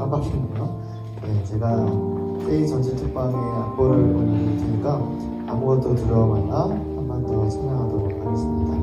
깜빡했네요. 네, 제가 세이 전체 특방에 악보를 올려드릴 테니까 아무것도 두려워 말라 한 번 더 찬양하도록 하겠습니다.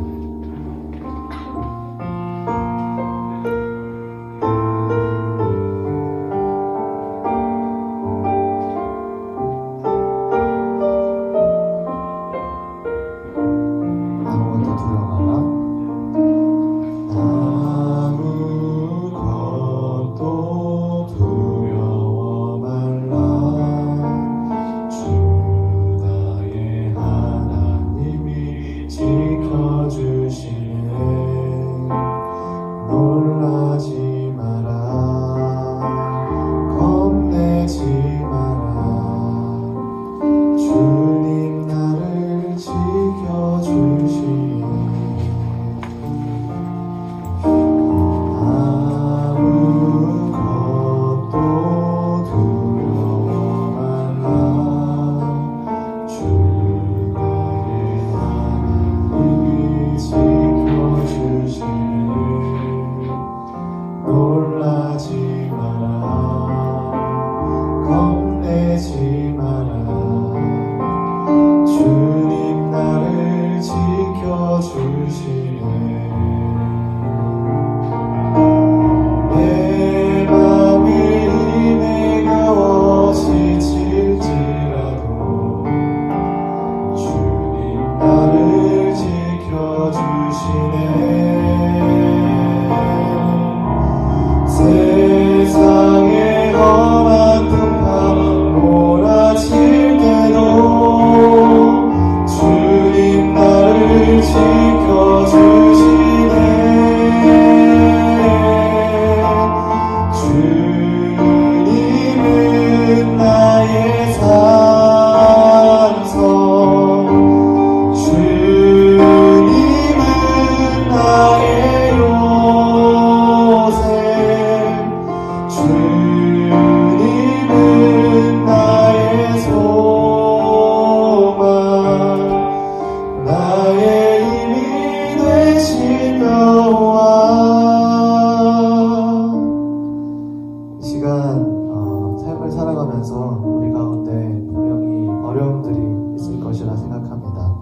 삶을 살아가면서 우리 가운데 분명히 어려움들이 있을 것이라 생각합니다.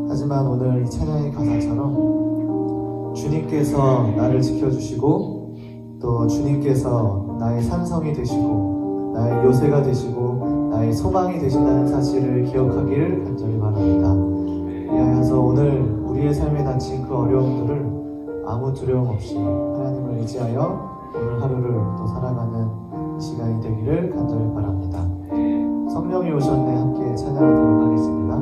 하지만 오늘 이 찬양의 가사처럼 주님께서 나를 지켜주시고 또 주님께서 나의 산성이 되시고 나의 요새가 되시고 나의 소망이 되신다는 사실을 기억하기를 간절히 바랍니다. 이하여서 오늘 우리의 삶에 닥친 그 어려움들을 아무 두려움 없이 하나님을 의지하여 오늘 하루를 또 살아가는 시간이 되기를 간절히 바랍니다. 성령이 오셨네 함께 찬양하도록 하겠습니다.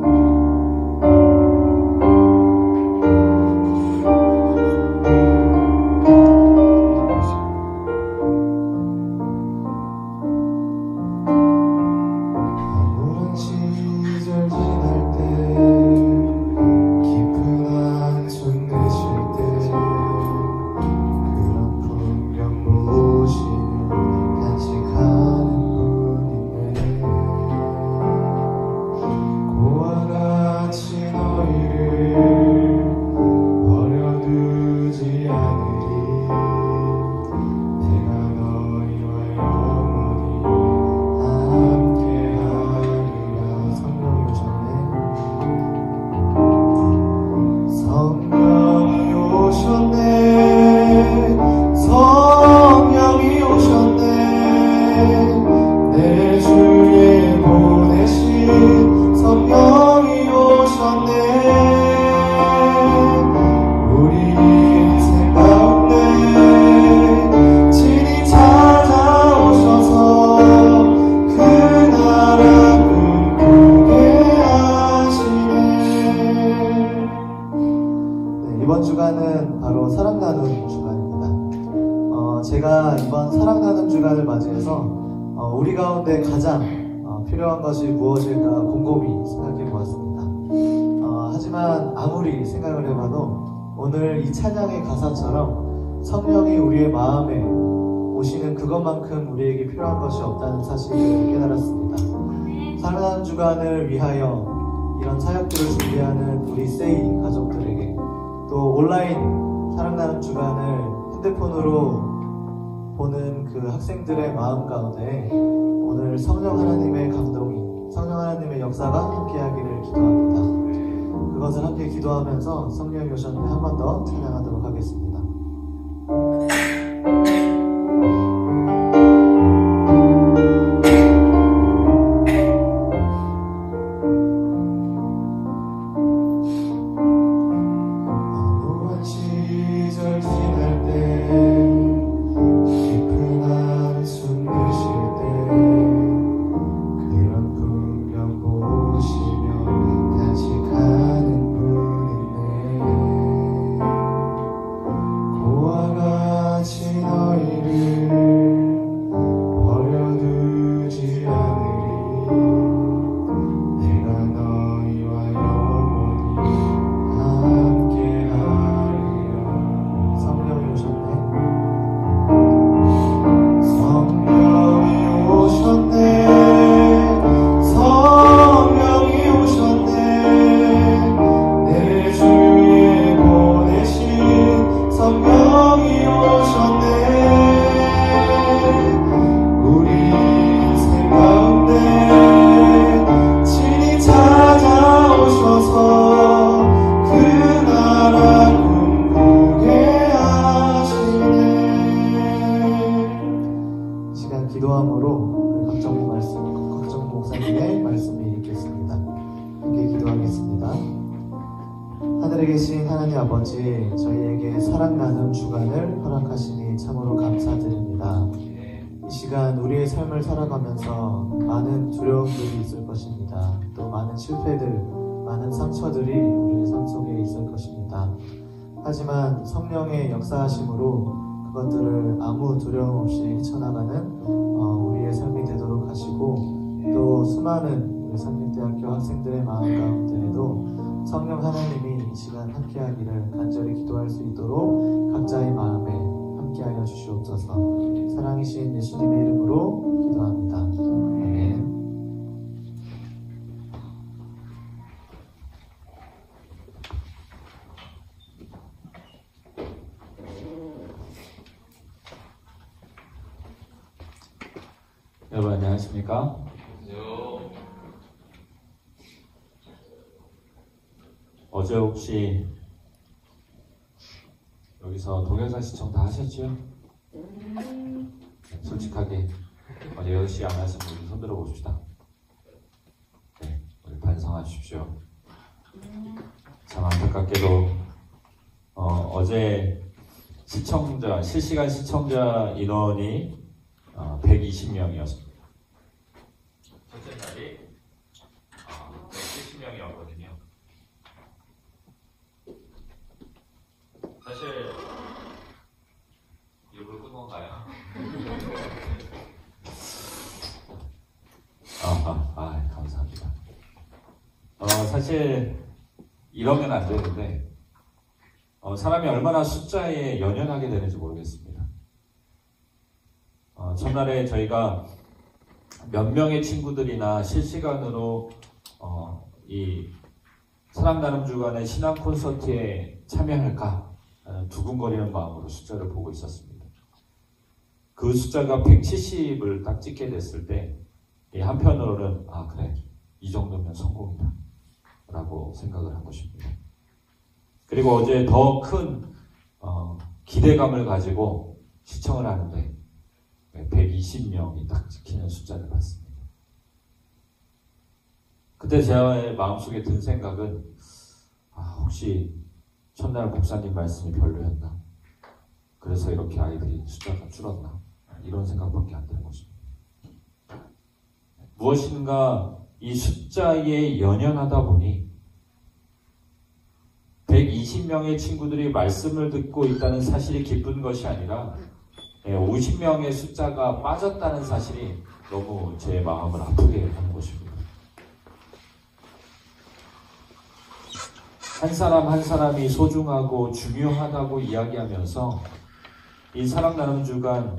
이번 주간은 바로 사랑 나누는 주간입니다. 제가 이번 사랑 나누는 주간을 맞이해서 우리 가운데 가장 필요한 것이 무엇일까 곰곰이 생각해 보았습니다. 하지만 아무리 생각을 해봐도 오늘 이 찬양의 가사처럼 성령이 우리의 마음에 오시는 그것만큼 우리에게 필요한 것이 없다는 사실을 깨달았습니다. 사랑 나누는 주간을 위하여 이런 사역들을 준비하는 우리 세이 가족들에게 또 온라인 사랑 나눔 주간을 핸드폰으로 보는 그 학생들의 마음 가운데 오늘 성령 하나님의 감동이, 성령 하나님의 역사가 함께하기를 기도합니다. 그것을 함께 기도하면서 성령이 오셨는데 한 번 더 찬양하도록 하겠습니다. 기도함으로 각정부 목사님의 말씀을 읽겠습니다. 함께 기도하겠습니다. 하늘에 계신 하나님 아버지, 저희에게 사랑 나눔 주간을 허락하시니 참으로 감사드립니다. 이 시간 우리의 삶을 살아가면서 많은 두려움들이 있을 것입니다. 또 많은 실패들, 많은 상처들이 우리의 삶 속에 있을 것입니다. 하지만 성령의 역사하심으로 그것들을 아무 두려움 없이 헤쳐나가는 우리의 삶이 되도록 하시고, 또 수많은 우리 삼립대학교 학생들의 마음 가운데에도 성령 하나님이 이 시간 함께하기를 간절히 기도할 수 있도록 각자의 마음에 함께하여 주시옵소서. 사랑이신 예수님의 이름으로 기도합니다. 아멘. 여러분 안녕하십니까? 어제 혹시 여기서 동영상 시청 다 하셨죠? 솔직하게 어제 10시 안 하신 분들 손 들어 봅시다. 네, 우리 반성하십시오. 참 안타깝게도 어제 실시간 시청자 인원이 120명이었습니다. 첫째 날이 170명이었거든요. 사실 일부러 끈 건가요? 감사합니다. 사실 이러면 안 되는데 사람이 얼마나 숫자에 연연하게 되는지 모르겠습니다. 첫날에 저희가 몇 명의 친구들이나 실시간으로 이 사랑 나눔 주간의 신앙 콘서트에 참여할까 두근거리는 마음으로 숫자를 보고 있었습니다. 그 숫자가 170을 딱 찍게 됐을 때 한편으로는 그래, 이 정도면 성공이다 라고 생각을 한 것입니다. 그리고 어제 더 큰 기대감을 가지고 시청을 하는데 120명이 딱 지키는 숫자를 봤습니다. 그때 제 마음속에 든 생각은 혹시 첫날 목사님 말씀이 별로였나? 그래서 이렇게 아이들이 숫자가 줄었나? 이런 생각밖에 안 드는 것입니다. 무엇인가 이 숫자에 연연하다 보니 120명의 친구들이 말씀을 듣고 있다는 사실이 기쁜 것이 아니라 50명의 숫자가 빠졌다는 사실이 너무 제 마음을 아프게 하는 것입니다. 한 사람 한 사람이 소중하고 중요하다고 이야기하면서 이 사랑 나눔 주간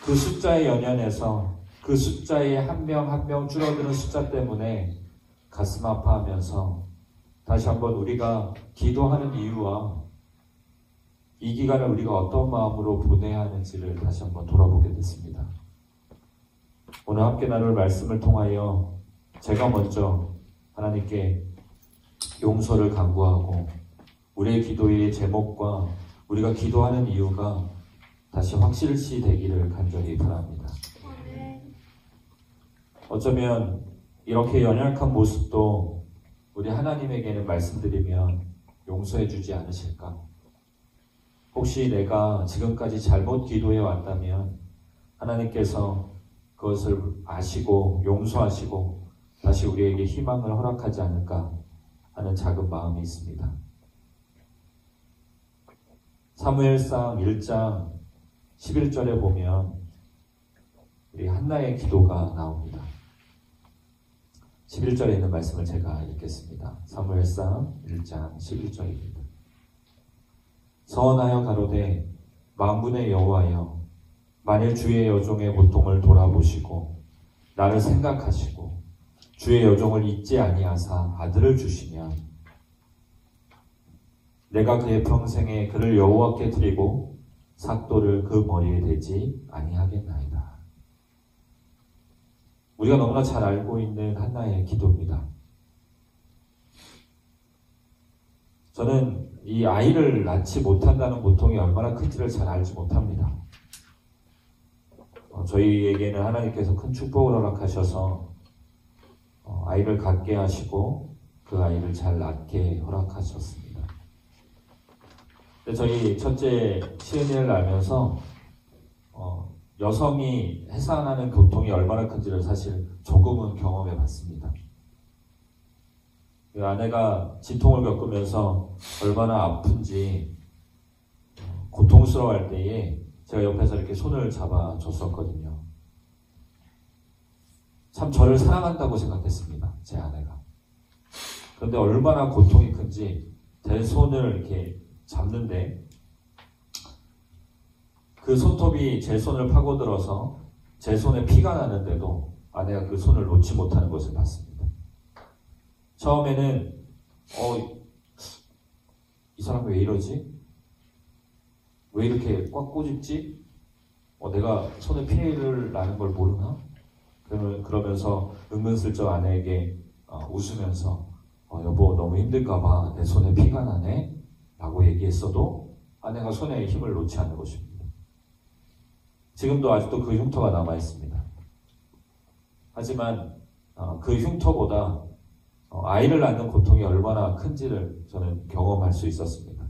그 숫자에 연연해서 그 숫자에 한 명 한 명 줄어드는 숫자 때문에 가슴 아파하면서 다시 한번 우리가 기도하는 이유와 이 기간을 우리가 어떤 마음으로 보내야 하는지를 다시 한번 돌아보게 됐습니다. 오늘 함께 나눌 말씀을 통하여 제가 먼저 하나님께 용서를 간구하고 우리의 기도의 제목과 우리가 기도하는 이유가 다시 확실시 되기를 간절히 바랍니다. 어쩌면 이렇게 연약한 모습도 우리 하나님에게는 말씀드리면 용서해 주지 않으실까? 혹시 내가 지금까지 잘못 기도해 왔다면 하나님께서 그것을 아시고 용서하시고 다시 우리에게 희망을 허락하지 않을까 하는 작은 마음이 있습니다. 사무엘상 1장 11절에 보면 우리 한나의 기도가 나옵니다. 11절에 있는 말씀을 제가 읽겠습니다. 사무엘상 1장 11절입니다. 서원하여 가로되 만군의 여호와여 만일 주의 여종의 고통을 돌아보시고 나를 생각하시고 주의 여종을 잊지 아니하사 아들을 주시면 내가 그의 평생에 그를 여호와께 드리고 삭도를 그 머리에 대지 아니하겠나이다. 우리가 너무나 잘 알고 있는 한나의 기도입니다. 저는 이 아이를 낳지 못한다는 고통이 얼마나 큰지를 잘 알지 못합니다. 저희에게는 하나님께서 큰 축복을 허락하셔서 아이를 갖게 하시고 그 아이를 잘 낳게 허락하셨습니다. 근데 저희 첫째 시은이를 알면서 여성이 해산하는 고통이 얼마나 큰지를 사실 조금은 경험해 봤습니다. 그 아내가 진통을 겪으면서 얼마나 아픈지 고통스러워할 때에 제가 옆에서 이렇게 손을 잡아줬었거든요. 참 저를 사랑한다고 생각했습니다. 제 아내가. 그런데 얼마나 고통이 큰지 제 손을 이렇게 잡는데 그 손톱이 제 손을 파고들어서 제 손에 피가 나는데도 아내가 그 손을 놓지 못하는 것을 봤습니다. 처음에는 이 사람 왜 이러지? 왜 이렇게 꽉 꼬집지? 내가 손에 피를 나는 걸 모르나? 그러면서 은근슬쩍 아내에게 웃으면서 여보 너무 힘들까봐 내 손에 피가 나네? 라고 얘기했어도 아내가 손에 힘을 놓지 않는 것입니다. 지금도 아직도 그 흉터가 남아있습니다. 하지만 그 흉터보다 아이를 낳는 고통이 얼마나 큰지를 저는 경험할 수 있었습니다.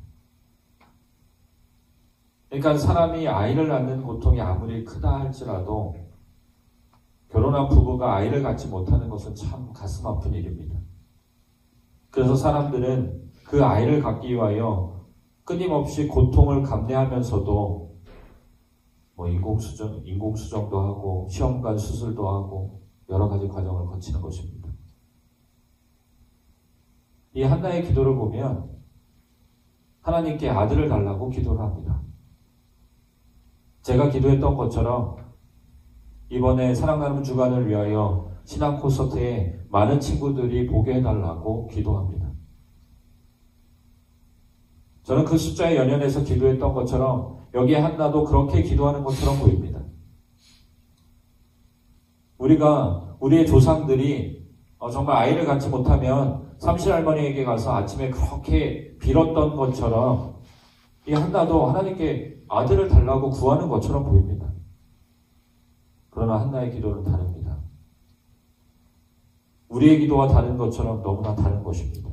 그러니까 사람이 아이를 낳는 고통이 아무리 크다 할지라도 결혼한 부부가 아이를 갖지 못하는 것은 참 가슴 아픈 일입니다. 그래서 사람들은 그 아이를 갖기 위하여 끊임없이 고통을 감내하면서도 인공수정도 하고 시험관 수술도 하고 여러 가지 과정을 거치는 것입니다. 이 한나의 기도를 보면 하나님께 아들을 달라고 기도를 합니다. 제가 기도했던 것처럼 이번에 사랑 나눔 주간을 위하여 신앙 콘서트에 많은 친구들이 보게 해달라고 기도합니다. 저는 그 숫자에 연연해서 기도했던 것처럼 여기에 한나도 그렇게 기도하는 것처럼 보입니다. 우리의 조상들이 정말 아이를 갖지 못하면 삼실할머니에게 가서 아침에 그렇게 빌었던 것처럼 이 한나도 하나님께 아들을 달라고 구하는 것처럼 보입니다. 그러나 한나의 기도는 다릅니다. 우리의 기도와 다른 것처럼 너무나 다른 것입니다.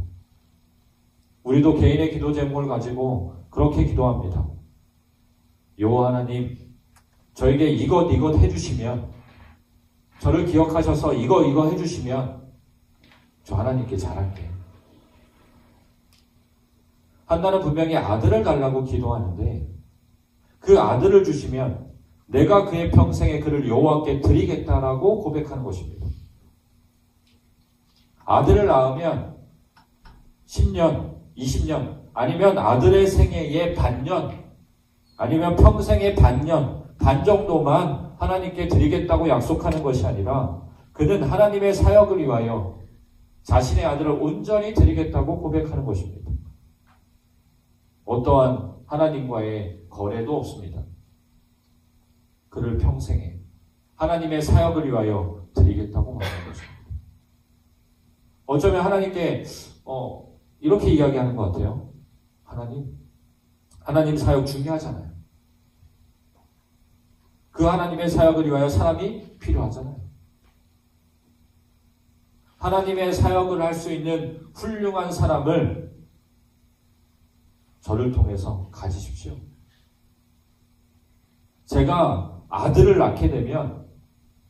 우리도 개인의 기도 제목을 가지고 그렇게 기도합니다. 여호와 하나님, 저에게 이것 해주시면, 저를 기억하셔서 이거 해주시면 저 하나님께 잘할게요. 한나는 분명히 아들을 달라고 기도하는데 그 아들을 주시면 내가 그의 평생에 그를 여호와께 드리겠다라고 고백하는 것입니다. 아들을 낳으면 10년, 20년, 아니면 아들의 생애의 반년, 아니면 평생의 반 정도만 하나님께 드리겠다고 약속하는 것이 아니라 그는 하나님의 사역을 위하여 자신의 아들을 온전히 드리겠다고 고백하는 것입니다. 어떠한 하나님과의 거래도 없습니다. 그를 평생에 하나님의 사역을 위하여 드리겠다고 말하는 것입니다. 어쩌면 하나님께 이렇게 이야기하는 것 같아요. 하나님 사역 중요하잖아요. 그 하나님의 사역을 위하여 사람이 필요하잖아요. 하나님의 사역을 할 수 있는 훌륭한 사람을 저를 통해서 가지십시오. 제가 아들을 낳게 되면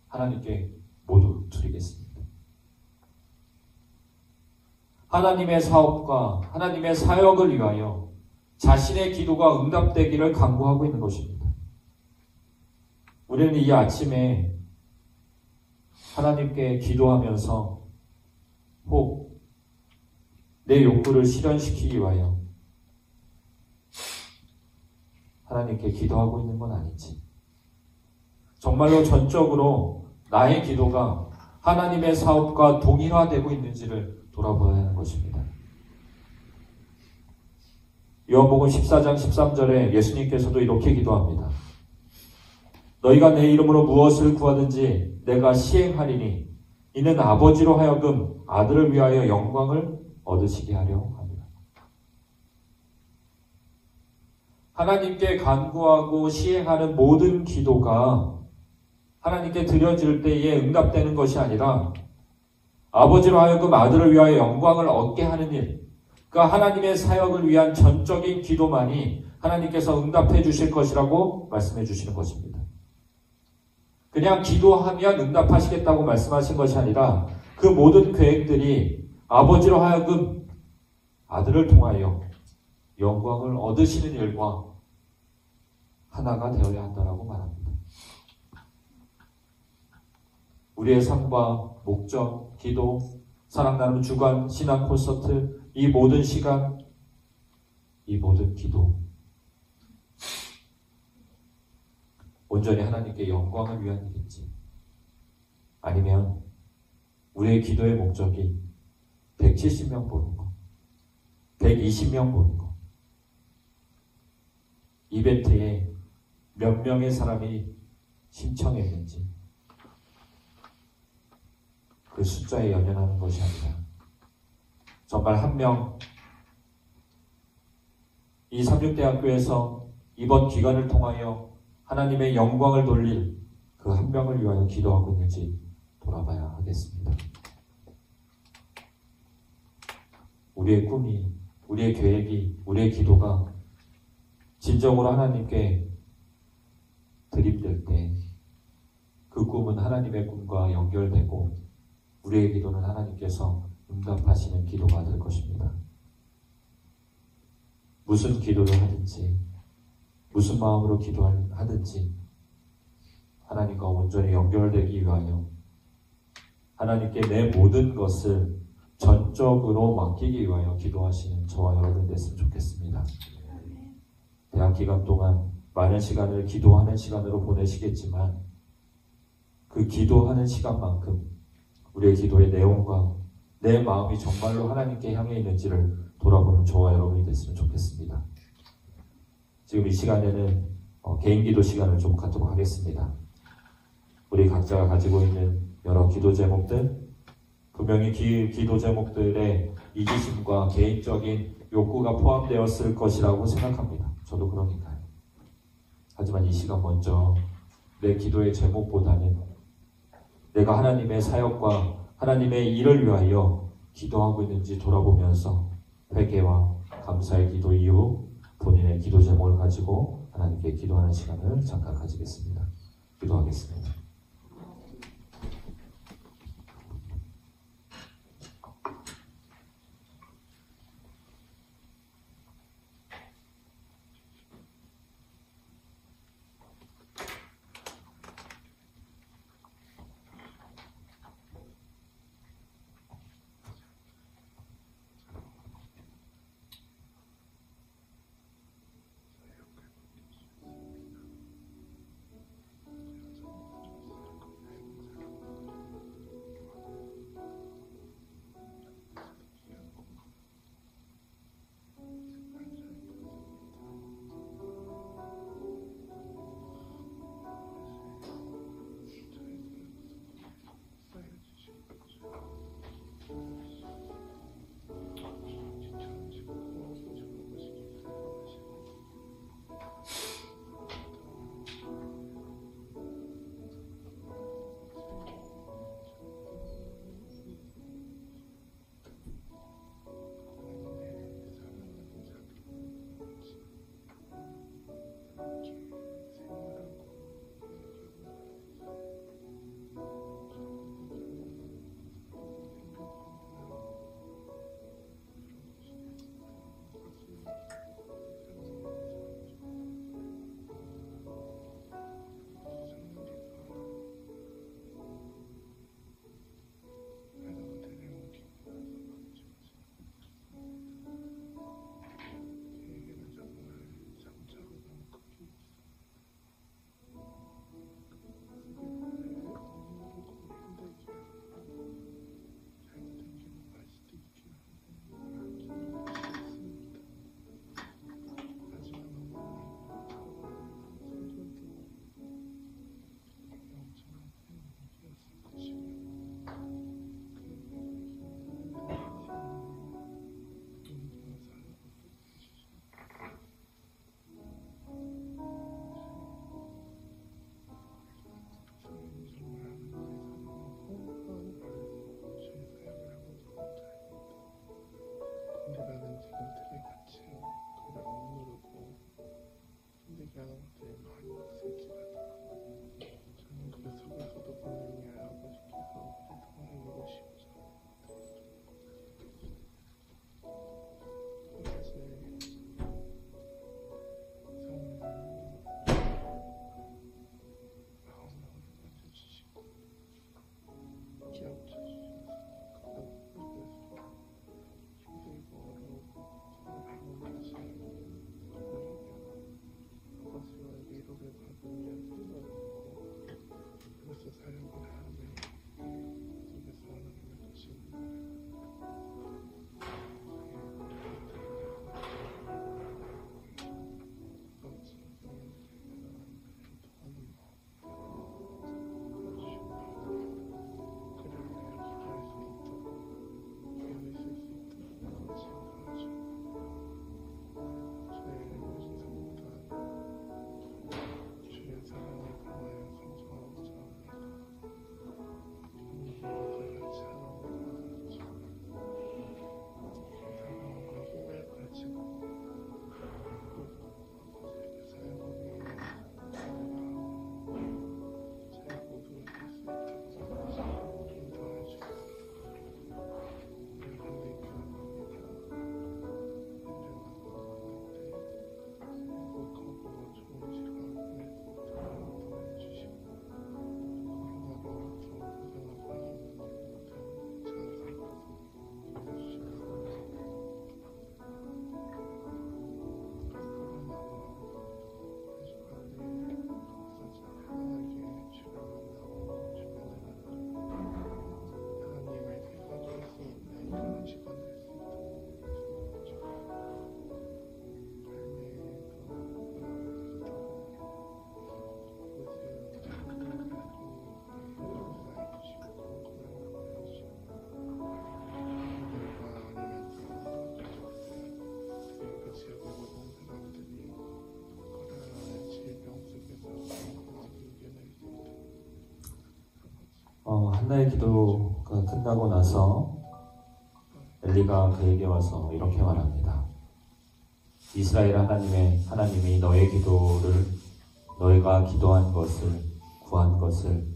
하나님께 모두 드리겠습니다. 하나님의 사업과 하나님의 사역을 위하여 자신의 기도가 응답되기를 간구하고 있는 것입니다. 우리는 이 아침에 하나님께 기도하면서 혹 내 욕구를 실현시키기 위하여 하나님께 기도하고 있는 건 아닌지, 정말로 전적으로 나의 기도가 하나님의 사업과 동일화되고 있는지를 돌아보아야 하는 것입니다. 요한복음 14장 13절에 예수님께서도 이렇게 기도합니다. 너희가 내 이름으로 무엇을 구하든지 내가 시행하리니 이는 아버지로 하여금 아들을 위하여 영광을 얻으시게 하려 합니다. 하나님께 간구하고 시행하는 모든 기도가 하나님께 드려질 때에 응답되는 것이 아니라 아버지로 하여금 아들을 위하여 영광을 얻게 하는 일, 그러니까 하나님의 사역을 위한 전적인 기도만이 하나님께서 응답해 주실 것이라고 말씀해 주시는 것입니다. 그냥 기도하면 응답하시겠다고 말씀하신 것이 아니라 그 모든 계획들이 아버지로 하여금 아들을 통하여 영광을 얻으시는 일과 하나가 되어야 한다라고 말합니다. 우리의 삶과 목적, 기도, 사랑 나눔 주간, 신앙 콘서트, 이 모든 시간, 이 모든 기도, 온전히 하나님께 영광을 위한 일인지, 아니면 우리의 기도의 목적이 170명 보는 거, 120명 보는 거, 이벤트에 몇 명의 사람이 신청했는지, 그 숫자에 연연하는 것이 아니라 정말 한 명, 이 삼육대학교에서 이번 기간을 통하여 하나님의 영광을 돌릴 그 한 명을 위하여 기도하고 있는지 돌아봐야 하겠습니다. 우리의 꿈이, 우리의 계획이, 우리의 기도가 진정으로 하나님께 드립될 때 그 꿈은 하나님의 꿈과 연결되고 우리의 기도는 하나님께서 응답하시는 기도가 될 것입니다. 무슨 기도를 하든지, 무슨 마음으로 기도하든지 하나님과 온전히 연결되기 위하여 하나님께 내 모든 것을 전적으로 맡기기 위하여 기도하시는 저와 여러분 됐으면 좋겠습니다. 대학 기간 동안 많은 시간을 기도하는 시간으로 보내시겠지만 그 기도하는 시간만큼 우리의 기도의 내용과 내 마음이 정말로 하나님께 향해 있는지를 돌아보는 저와 여러분이 됐으면 좋겠습니다. 지금 이 시간에는 개인 기도 시간을 좀 갖도록 하겠습니다. 우리 각자가 가지고 있는 여러 기도 제목들, 분명히 기도 제목들의 이기심과 개인적인 욕구가 포함되었을 것이라고 생각합니다. 저도 그러니까요. 하지만 이 시간 먼저 내 기도의 제목보다는 내가 하나님의 사역과 하나님의 일을 위하여 기도하고 있는지 돌아보면서 회개와 감사의 기도 이후 본인의 기도 제목을 가지고 하나님께 기도하는 시간을 잠깐 가지겠습니다. 기도하겠습니다. 한나의 기도가 끝나고 나서 엘리가 그에게 와서 이렇게 말합니다. 이스라엘 하나님이 너의 기도를, 너희가 기도한 것을, 구한 것을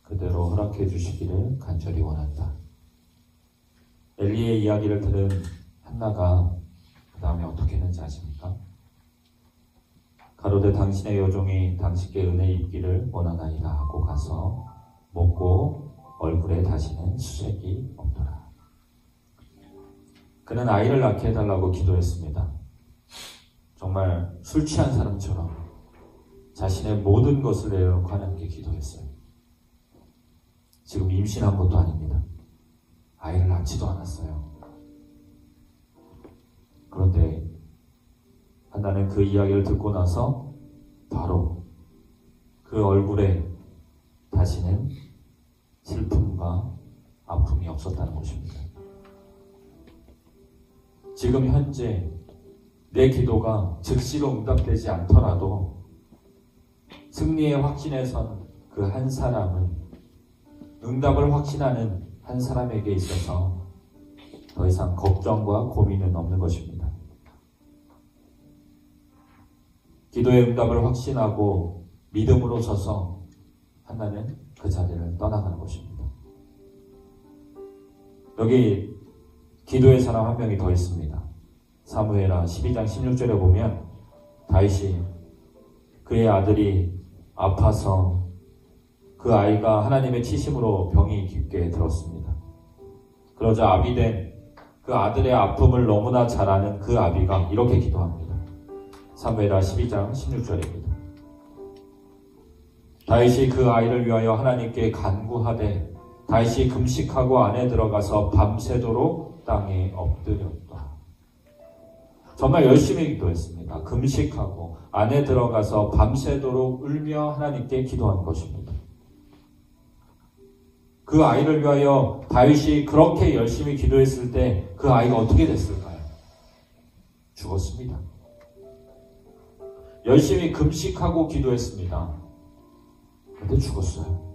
그대로 허락해 주시기를 간절히 원한다. 엘리의 이야기를 들은 한나가 그 다음에 어떻게 했는지 아십니까? 가로되 당신의 여종이 당신께 은혜 입기를 원하나이다 하고 가서 먹고 얼굴에 다시는 수색이 없더라. 그는 아이를 낳게 해달라고 기도했습니다. 정말 술 취한 사람처럼 자신의 모든 것을 내려놓고 하나님께 기도했어요. 지금 임신한 것도 아닙니다. 아이를 낳지도 않았어요. 그런데 한나는 그 이야기를 듣고 나서 바로 그 얼굴에 다시는 슬픔과 아픔이 없었다는 것입니다. 지금 현재 내 기도가 즉시로 응답되지 않더라도 승리의 확신에 선 그 한 사람은 응답을 확신하는 한 사람에게 있어서 더 이상 걱정과 고민은 없는 것입니다. 기도의 응답을 확신하고 믿음으로 서서 한나는 그 자리를 떠나가는 것입니다. 여기 기도의 사람 한 명이 더 있습니다. 사무엘하 12장 16절에 보면 다윗이 그의 아들이 아파서 그 아이가 하나님의 치심으로 병이 깊게 들었습니다. 그러자 아비된 그 아들의 아픔을 너무나 잘 아는 그 아비가 이렇게 기도합니다. 사무엘하 12장 16절입니다. 다윗이 그 아이를 위하여 하나님께 간구하되 다윗이 금식하고 안에 들어가서 밤새도록 땅에 엎드렸다. 정말 열심히 기도했습니다. 금식하고 안에 들어가서 밤새도록 울며 하나님께 기도한 것입니다. 그 아이를 위하여 다윗이 그렇게 열심히 기도했을 때 그 아이가 어떻게 됐을까요? 죽었습니다. 열심히 금식하고 기도했습니다. 그런데 죽었어요.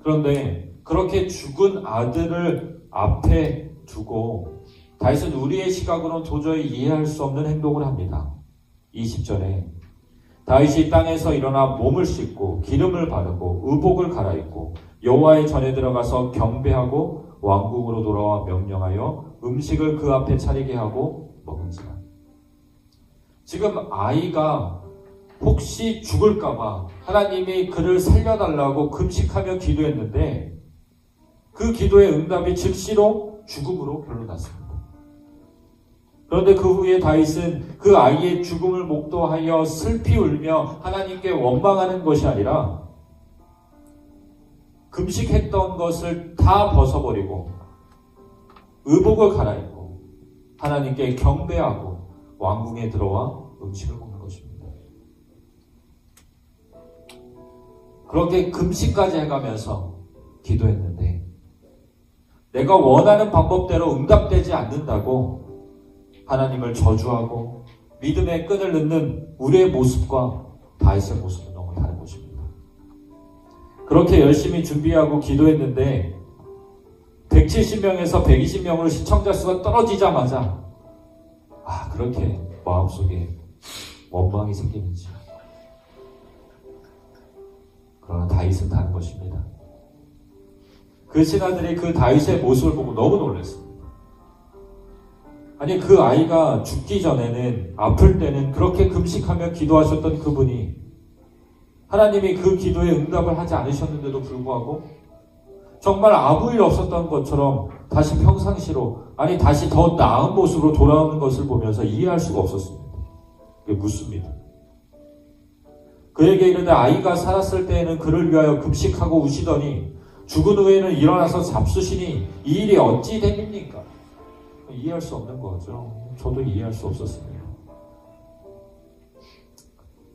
그런데 그렇게 죽은 아들을 앞에 두고 다윗은 우리의 시각으로는 도저히 이해할 수 없는 행동을 합니다. 20절에 다윗이 땅에서 일어나 몸을 씻고 기름을 바르고 의복을 갈아입고 여호와의 전에 들어가서 경배하고 왕궁으로 돌아와 명령하여 음식을 그 앞에 차리게 하고 먹은지라. 지금 아이가 혹시 죽을까봐 하나님이 그를 살려달라고 금식하며 기도했는데 그 기도의 응답이 즉시로 죽음으로 변론났습니다. 그런데 그 후에 다윗은 그 아이의 죽음을 목도하여 슬피 울며 하나님께 원망하는 것이 아니라 금식했던 것을 다 벗어버리고 의복을 갈아입고 하나님께 경배하고 왕궁에 들어와 음식을 먹는 것입니다. 그렇게 금식까지 해가면서 기도했는데 내가 원하는 방법대로 응답되지 않는다고 하나님을 저주하고 믿음의 끈을 넣는 우리의 모습과 다윗의 모습은 너무 다른 것입니다. 그렇게 열심히 준비하고 기도했는데 170명에서 120명으로 시청자 수가 떨어지자마자 그렇게 마음속에 원망이 생기는지. 그러나 다윗은 다른 것입니다. 그 신하들이 그 다윗의 모습을 보고 너무 놀랐습니다. 아니 그 아이가 죽기 전에는 아플 때는 그렇게 금식하며 기도하셨던 그분이 하나님이 그 기도에 응답을 하지 않으셨는데도 불구하고 정말 아무 일 없었던 것처럼 다시 평상시로 다시 더 나은 모습으로 돌아오는 것을 보면서 이해할 수가 없었습니다. 묻습니다. 그에게 이르되 아이가 살았을 때에는 그를 위하여 금식하고 우시더니 죽은 후에는 일어나서 잡수시니 이 일이 어찌 됩니까? 이해할 수 없는 거죠. 저도 이해할 수 없었습니다.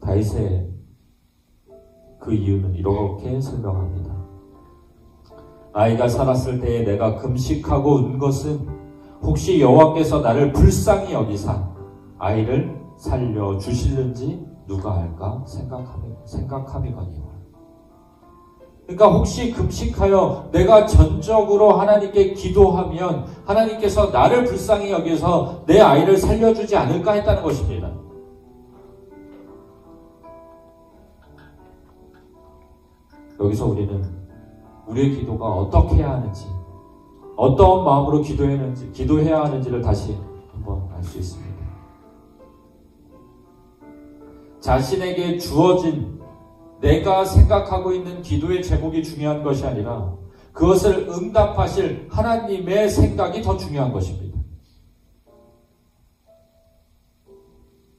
다윗의 그 이유는 이렇게 설명합니다. 아이가 살았을 때에 내가 금식하고 은 것은 혹시 여호와께서 나를 불쌍히 여기사 아이를 살려주실는지 누가 알까 생각함이거니와. 그러니까 혹시 금식하여 내가 전적으로 하나님께 기도하면 하나님께서 나를 불쌍히 여겨서 내 아이를 살려주지 않을까 했다는 것입니다. 여기서 우리는 우리의 기도가 어떻게 해야 하는지, 어떤 마음으로 기도해야 하는지를 다시 한번 알 수 있습니다. 자신에게 주어진 내가 생각하고 있는 기도의 제목이 중요한 것이 아니라 그것을 응답하실 하나님의 생각이 더 중요한 것입니다.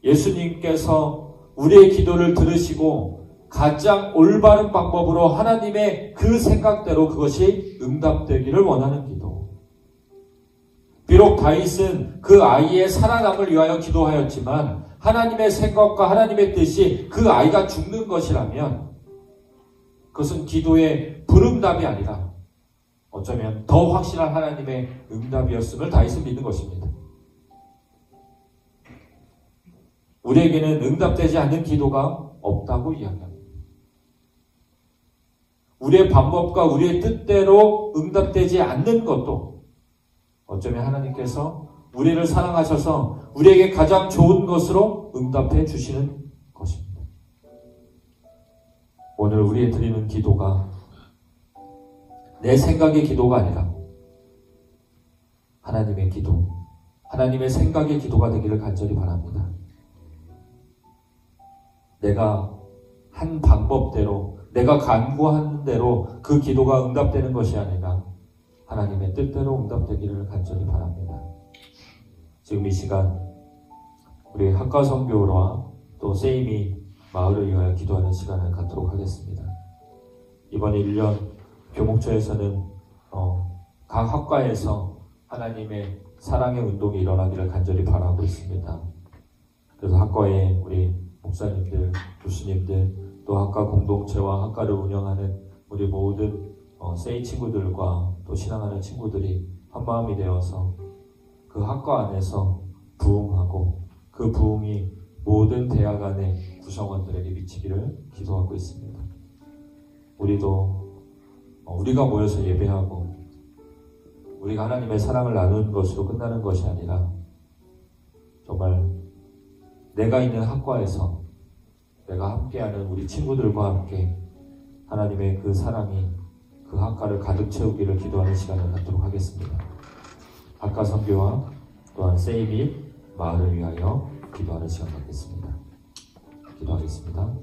예수님께서 우리의 기도를 들으시고 가장 올바른 방법으로 하나님의 그 생각대로 그것이 응답되기를 원하는 기도. 비록 다윗은 그 아이의 살아남을 위하여 기도하였지만 하나님의 생각과 하나님의 뜻이 그 아이가 죽는 것이라면 그것은 기도의 불응답이 아니라 어쩌면 더 확실한 하나님의 응답이었음을 다윗은 믿는 것입니다. 우리에게는 응답되지 않는 기도가 없다고 이야기합니다. 우리의 방법과 우리의 뜻대로 응답되지 않는 것도 어쩌면 하나님께서 우리를 사랑하셔서 우리에게 가장 좋은 것으로 응답해 주시는 것입니다. 오늘 우리의 드리는 기도가 내 생각의 기도가 아니라 하나님의 기도, 하나님의 생각의 기도가 되기를 간절히 바랍니다. 내가 한 방법대로, 내가 간구한 대로 그 기도가 응답되는 것이 아니라 하나님의 뜻대로 응답되기를 간절히 바랍니다. 지금 이 시간 우리 학과선교와 또 세이미 마을을 위하여 기도하는 시간을 갖도록 하겠습니다. 이번 1년 교목처에서는 각 학과에서 하나님의 사랑의 운동이 일어나기를 간절히 바라고 있습니다. 그래서 학과에 우리 목사님들, 교수님들, 또 학과 공동체와 학과를 운영하는 우리 모든 세이 친구들과 또 신앙하는 친구들이 한마음이 되어서 그 학과 안에서 부흥하고 그 부흥이 모든 대학 안의 구성원들에게 미치기를 기도하고 있습니다. 우리가 모여서 예배하고 우리가 하나님의 사랑을 나누는 것으로 끝나는 것이 아니라 정말 내가 있는 학과에서 내가 함께하는 우리 친구들과 함께 하나님의 그 사랑이 그 학과를 가득 채우기를 기도하는 시간을 갖도록 하겠습니다. 학과 선교와 또한 세이비 마을을 위하여 기도하는 시간 갖겠습니다. 기도하겠습니다.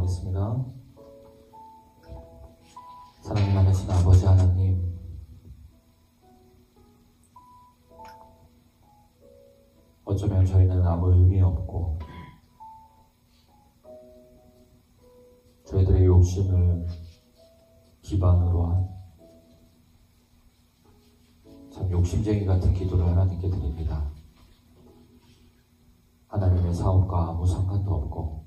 기도하겠습니다. 사랑이 많으신 아버지 하나님, 어쩌면 저희는 아무 의미 없고 저희들의 욕심을 기반으로 한 참 욕심쟁이 같은 기도를 하나님께 드립니다. 하나님의 사업과 아무 상관도 없고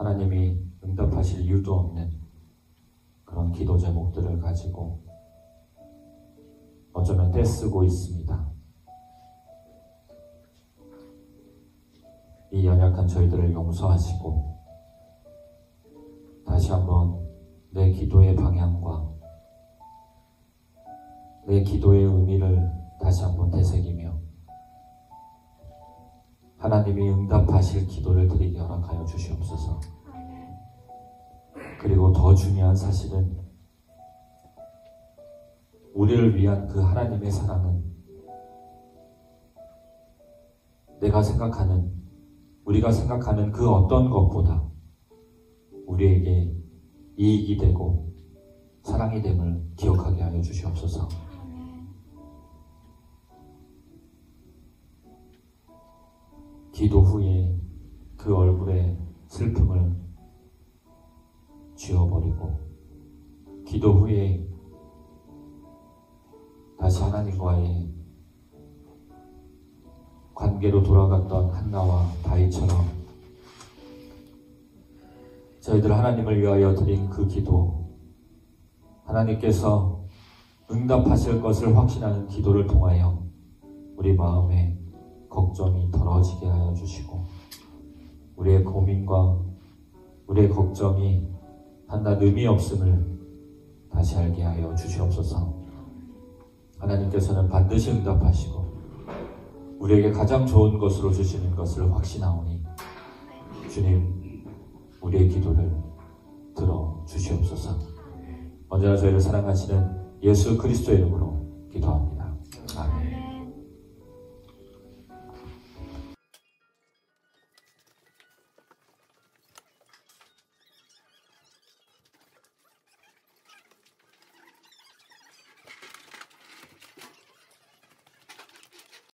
하나님이 응답하실 이유도 없는 그런 기도 제목들을 가지고 어쩌면 떼쓰고 있습니다. 이 연약한 저희들을 용서하시고 다시 한번 내 기도의 방향과 내 기도의 의미를 다시 한번 되새기며 하나님이 응답하실 기도를 드리게 허락하여 주시옵소서. 그리고 더 중요한 사실은 우리를 위한 그 하나님의 사랑은 우리가 생각하는 그 어떤 것보다 우리에게 이익이 되고 사랑이 됨을 기억하게 하여 주시옵소서. 기도 후에 그 얼굴의 슬픔을 지워버리고 기도 후에 다시 하나님과의 관계로 돌아갔던 한나와 다윗처럼 저희들 하나님을 위하여 드린 그 기도, 하나님께서 응답하실 것을 확신하는 기도를 통하여 우리 마음에 걱정이 덜어지게 하여 주시고 우리의 고민과 우리의 걱정이 한낱 의미 없음을 다시 알게 하여 주시옵소서. 하나님께서는 반드시 응답하시고 우리에게 가장 좋은 것으로 주시는 것을 확신하오니 주님, 우리의 기도를 들어 주시옵소서. 언제나 저희를 사랑하시는 예수 그리스도의 이름으로 기도합니다.